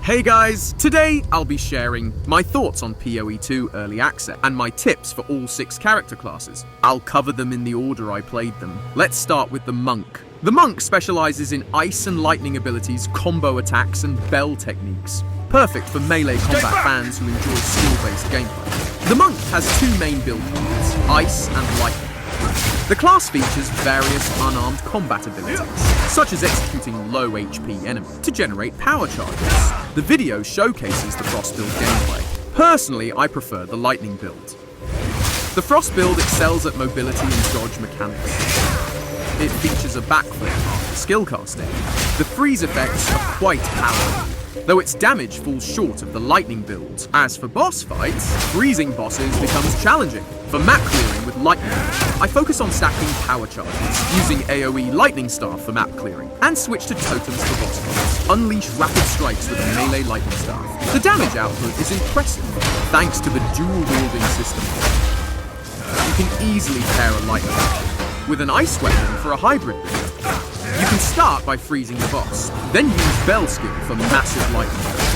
Hey guys, today I'll be sharing my thoughts on POE2 Early Access and my tips for all 6 character classes. I'll cover them in the order I played them. Let's start with the Monk. The Monk specializes in ice and lightning abilities, combo attacks, and bell techniques. Perfect for melee combat fans who enjoy skill-based gameplay. The Monk has 2 main build paths, ice and lightning. The class features various unarmed combat abilities, such as executing low HP enemies to generate power charges. The video showcases the Frost build gameplay. Personally, I prefer the Lightning build. The Frost build excels at mobility and dodge mechanics. It features a backflip, skill casting. The freeze effects are quite powerful, though its damage falls short of the Lightning build. As for boss fights, freezing bosses becomes challenging. For map clearing with Lightning, I focus on stacking power charges, using AoE Lightning Staff for map clearing, and switch to totems for boss fights. Unleash rapid strikes with a melee Lightning Staff. The damage output is impressive, thanks to the dual-wielding system. You can easily pair a Lightning with an Ice weapon for a hybrid build. You can start by freezing the boss, then use Bell skill for massive lightning.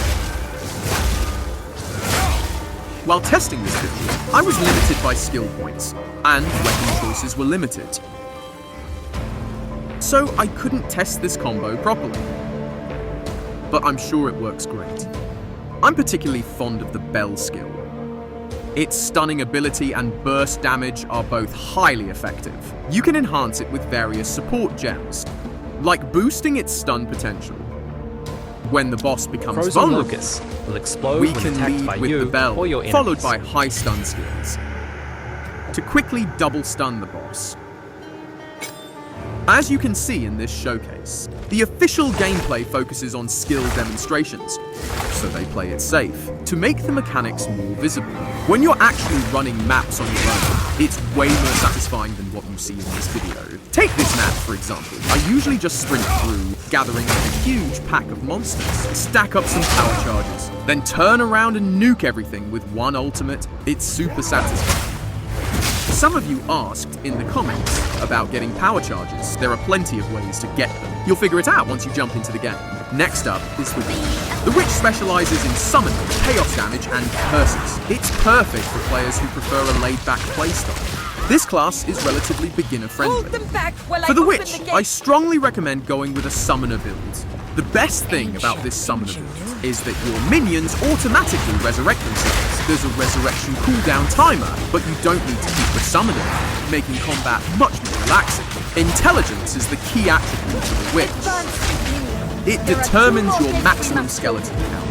While testing this build, I was limited by skill points, and weapon choices were limited. So I couldn't test this combo properly. But I'm sure it works great. I'm particularly fond of the Bell skill. Its stunning ability and burst damage are both highly effective. You can enhance it with various support gems, like boosting its stun potential. When the boss becomes vulnerable, will explode we when can attacked lead by with you the Bell, or your enemies. followed by high stun skills, to quickly double stun the boss. As you can see in this showcase, the official gameplay focuses on skill demonstrations, so they play it safe, to make the mechanics more visible. When you're actually running maps on your own, it's way more satisfying than what you see in this video. Take this map, for example. I usually just sprint through, gathering a huge pack of monsters, stack up some power charges, then turn around and nuke everything with one ultimate. It's super satisfying. Some of you asked in the comments about getting power charges. There are plenty of ways to get them. You'll figure it out once you jump into the game. Next up is the Witch. The Witch specializes in summoning, chaos damage, and curses. It's perfect for players who prefer a laid-back playstyle. This class is relatively beginner-friendly. For the Witch, I strongly recommend going with a summoner build. The best thing about this summoner build is that your minions automatically resurrect themselves. There's a resurrection cooldown timer, but you don't need to keep the summoner, making combat much more relaxing. Intelligence is the key attribute for the Witch. It determines your maximum skeleton count.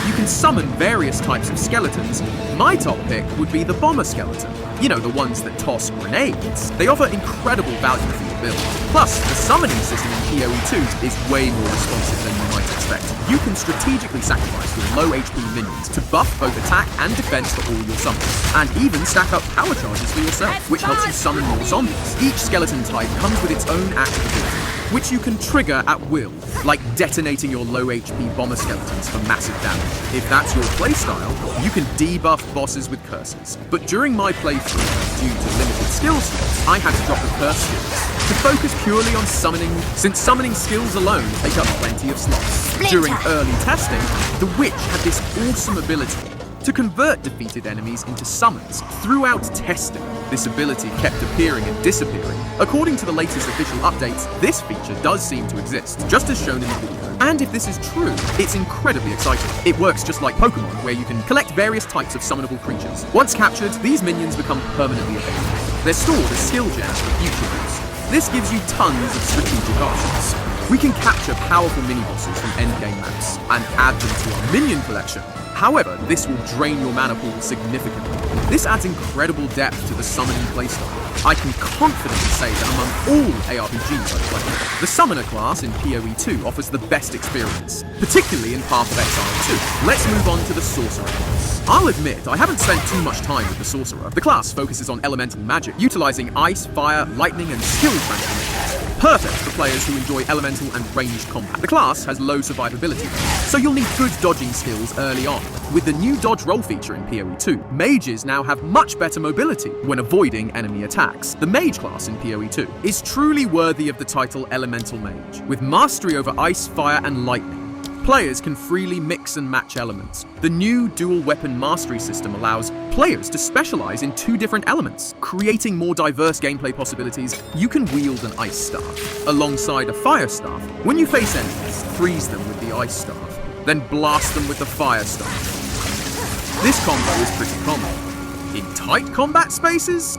You can summon various types of skeletons. My top pick would be the bomber skeleton. You know, the ones that toss grenades. They offer incredible value for your build. Plus, the summoning system in POE2 is way more responsive than you might expect. You can strategically sacrifice your low HP minions to buff both attack and defense for all your summons, and even stack up power charges for yourself, which helps you summon more zombies. Each skeleton type comes with its own active ability, which you can trigger at will, like detonating your low HP bomber skeletons for massive damage. If that's your playstyle, you can debuff bosses with curses. But during my playthrough, due to limited skill slots, I had to drop the curse skills to focus purely on summoning, since summoning skills alone take up plenty of slots. During early testing, the Witch had this awesome ability to convert defeated enemies into summons. Throughout testing, this ability kept appearing and disappearing. According to the latest official updates, this feature does seem to exist, just as shown in the video. And if this is true, it's incredibly exciting. It works just like Pokemon, where you can collect various types of summonable creatures. Once captured, these minions become permanently available. They're stored as skill gems for future use. This gives you tons of strategic options. We can capture powerful mini-bosses from endgame maps and add them to our minion collection. However, this will drain your mana pool significantly. This adds incredible depth to the summoning playstyle. I can confidently say that among all ARPGs I've played, the Summoner class in POE2 offers the best experience, particularly in Path of Exile 2. Let's move on to the Sorcerer class. I'll admit, I haven't spent too much time with the Sorcerer. The class focuses on elemental magic, utilizing ice, fire, lightning, and skill transformations. Perfect for players who enjoy elemental and ranged combat. The class has low survivability, so you'll need good dodging skills early on. With the new dodge roll feature in POE2, mages now have much better mobility when avoiding enemy attacks. The mage class in POE2 is truly worthy of the title Elemental Mage, with mastery over ice, fire, and lightning. Players can freely mix and match elements. The new dual weapon mastery system allows players to specialize in 2 different elements, creating more diverse gameplay possibilities. You can wield an ice staff alongside a fire staff. When you face enemies, freeze them with the ice staff, then blast them with the fire staff. This combo is pretty common. In tight combat spaces,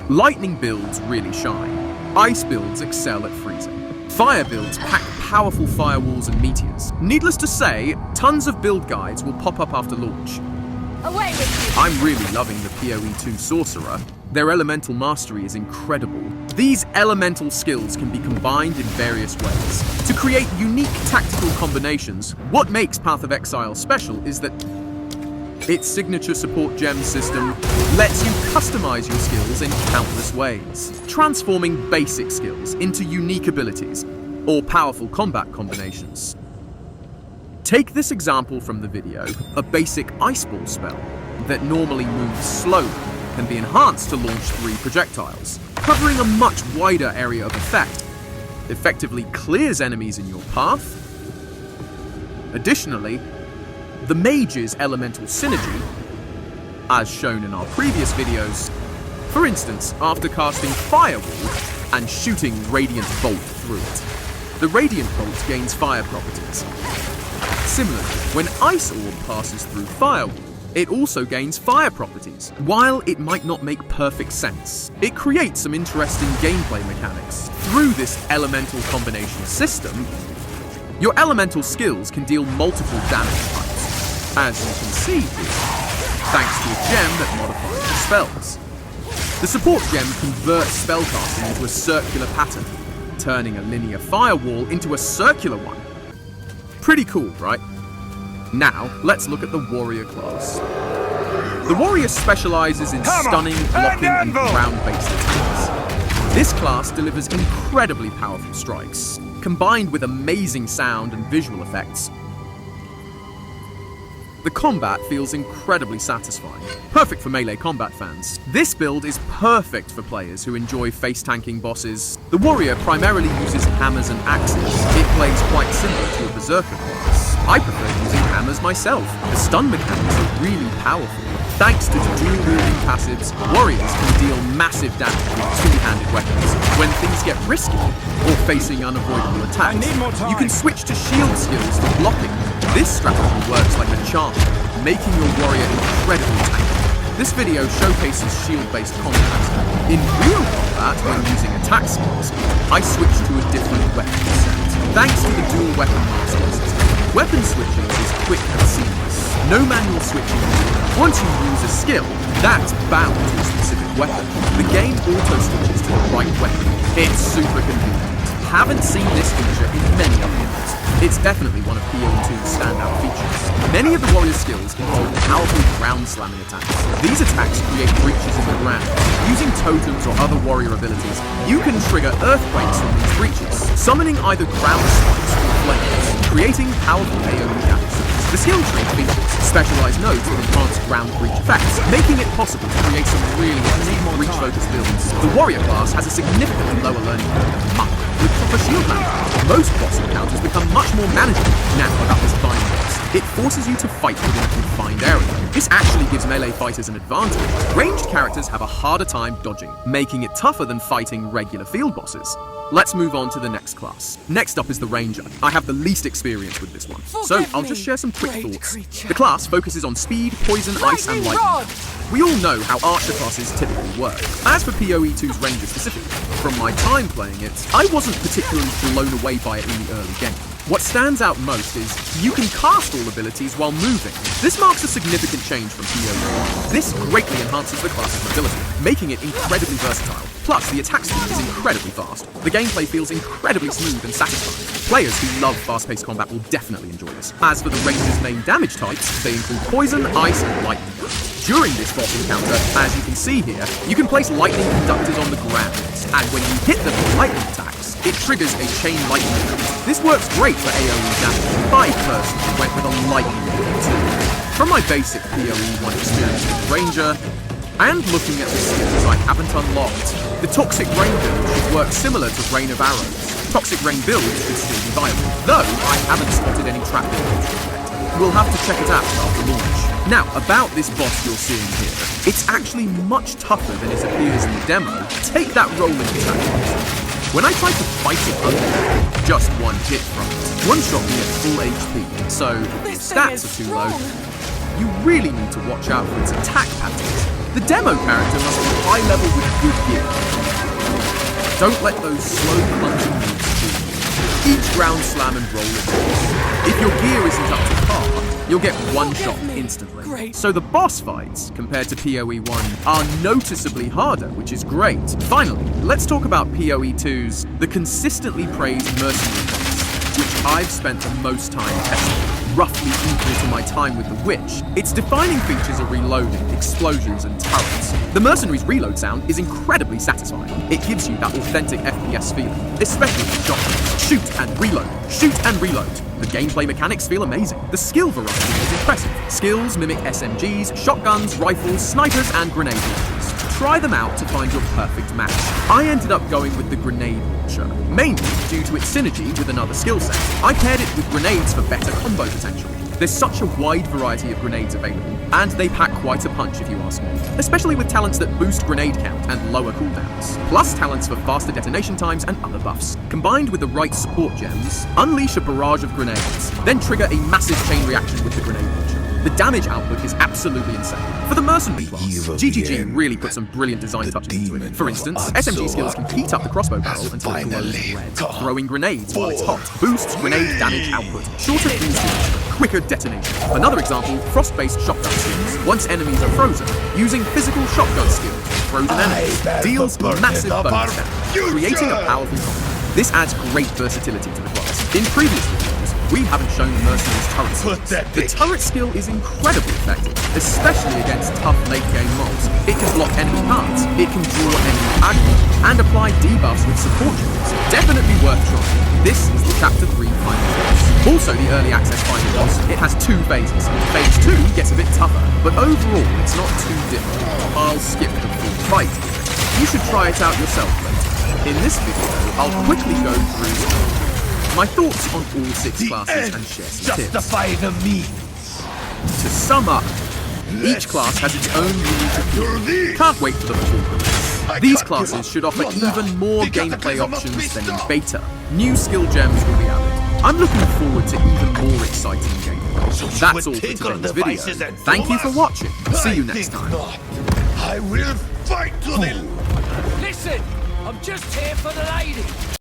lightning builds really shine. Ice builds excel at freezing. Fire builds pack powerful firewalls and meteors. Needless to say, tons of build guides will pop up after launch. Away with you! I'm really loving the POE2 Sorcerer. Their elemental mastery is incredible. These elemental skills can be combined in various ways to create unique tactical combinations. What makes Path of Exile special is that its signature support gem system lets you customize your skills in countless ways, transforming basic skills into unique abilities or powerful combat combinations. Take this example from the video. A basic ice ball spell that normally moves slowly can be enhanced to launch 3 projectiles, covering a much wider area of effect. Effectively clears enemies in your path. Additionally, the mage's elemental synergy, as shown in our previous videos, for instance, after casting Firewall and shooting Radiant Bolt through it, the Radiant Bolt gains fire properties. Similarly, when Ice Orb passes through Firewall, it also gains fire properties. While it might not make perfect sense, it creates some interesting gameplay mechanics. Through this elemental combination system, your elemental skills can deal multiple damage types, as you can see here, thanks to a gem that modifies the spells. The support gem converts spellcasting into a circular pattern, turning a linear firewall into a circular one. Pretty cool, right? Now, let's look at the warrior class. The warrior specializes in stunning, blocking, and ground-based attacks. This class delivers incredibly powerful strikes, combined with amazing sound and visual effects. The combat feels incredibly satisfying, perfect for melee combat fans. This build is perfect for players who enjoy face-tanking bosses. The warrior primarily uses hammers and axes. It plays quite similar to a berserker class. I prefer using hammers myself. The stun mechanics are really powerful. Thanks to dual-wielding passives, warriors can deal massive damage with 2-handed weapons. When things get risky, or facing unavoidable attacks, you can switch to shield skills for blocking. This strategy works like a charm, making your warrior incredibly tanky. This video showcases shield-based combat. In real combat, when using attack skills, I switch to a different weapon set. Thanks to the dual weapon master system, weapon switching is quick and seamless. No manual switching needed. Once you use a skill, that's bound to a specific weapon. The game auto-switches to the right weapon. It's super convenient. Haven't seen this feature in many other games. It's definitely one of POE2's standout features. Many of the warrior skills involve powerful ground slamming attacks. These attacks create breaches in the ground. Using totems or other warrior abilities, you can trigger earthquakes from these breaches, summoning either ground spikes or flames, creating powerful AoE damage. The skill tree features specialized nodes with enhanced ground breach effects, making it possible to create some really interesting breach-focused builds. The warrior class has a significantly lower learning curve than Monk, with proper shield management. Most boss encounters become much more manageable now about this final boss. It forces you to fight within a confined area. This actually gives melee fighters an advantage. Ranged characters have a harder time dodging, making it tougher than fighting regular field bosses. Let's move on to the next class. Next up is the Ranger. I have the least experience with this one, so I'll just share some quick thoughts. The class focuses on speed, poison, ice, and lightning. We all know how archer classes typically work. As for POE2's Ranger specifically, from my time playing it, I wasn't particularly blown away by it in the early game. What stands out most is you can cast all abilities while moving. This marks a significant change from POE1. This greatly enhances the class's mobility, making it incredibly versatile. Plus, the attack speed is incredibly fast. The gameplay feels incredibly smooth and satisfying. Players who love fast-paced combat will definitely enjoy this. As for the Ranger's main damage types, they include poison, ice, and lightning. During this boss encounter, as you can see here, you can place lightning conductors on the ground, and when you hit them with lightning attacks, it triggers a chain lightning effect. This works great for AoE damage. I personally went with a lightning effect too. From my basic POE1 experience with Ranger, and looking at the skills I haven't unlocked, The Toxic Rain build should work similar to Rain of Arrows. Toxic Rain builds should still be viable, though I haven't spotted any trap builds yet. We'll have to check it out after launch. Now, about this boss you're seeing here, it's actually much tougher than it appears in the demo. Take that rolling attack. When I tried to fight it under, just one hit from it, one-shot me at full HP, so if your stats are too low, you really need to watch out for its attack patterns. The demo character must be high level with good gear. Don't let those slow plunging moves fool you. Each ground slam and roll is nice. If your gear isn't up to par, you'll get one shot instantly. Great. So the boss fights, compared to POE1, are noticeably harder, which is great. Finally, let's talk about POE2's the consistently praised mercenary class, which I've spent the most time testing, roughly equal to my time with the Witch. Its defining features are reloading, explosions, and turrets. The mercenary's reload sound is incredibly satisfying. It gives you that authentic FPS feeling, especially with shotguns. Shoot and reload, shoot and reload. The gameplay mechanics feel amazing. The skill variety is impressive. Skills mimic SMGs, shotguns, rifles, snipers, and grenade launchers. Try them out to find your perfect match. I ended up going with the grenade launcher, mainly due to its synergy with another skill set. I paired it with grenades for better combo potential. There's such a wide variety of grenades available, and they pack quite a punch if you ask me, especially with talents that boost grenade count and lower cooldowns, plus talents for faster detonation times and other buffs. Combined with the right support gems, unleash a barrage of grenades, then trigger a massive chain reaction with the grenade launcher. The damage output is absolutely insane. For the mercenary class, GGG really put some brilliant design touches into it. For instance, SMG skills can heat up the crossbow barrel until it glows red, throwing grenades while it's hot, boosts grenade damage output, shorter fuse duration, quicker detonation. Another example, frost-based shotgun skills. Once enemies are frozen, using physical shotgun skills with frozen enemies deals massive bonus damage, creating a powerful combo. This adds great versatility to the class. In previous videos, we haven't shown the mercenary's turret skills. The turret skill is incredibly effective, especially against tough late-game mobs. It can block enemy paths, it can draw enemy aggro, and apply debuffs with support units. Definitely worth trying. This is the Chapter 3 final boss. Also the early access final boss. It has 2 phases. Phase 2 gets a bit tougher, but overall it's not too difficult. I'll skip the full fight. You should try it out yourself later. In this video, I'll quickly go through my thoughts on all 6 classes and share some tips. Justify the means. To sum up, each class has its own unique appeal. Can't wait for the full release. These classes should offer even more gameplay options than in beta. New skill gems will be added. I'm looking forward to even more exciting gameplay. That's all for today's video. Thank you for watching. See you next time. I will fight to the... Listen, I'm just here for the lady.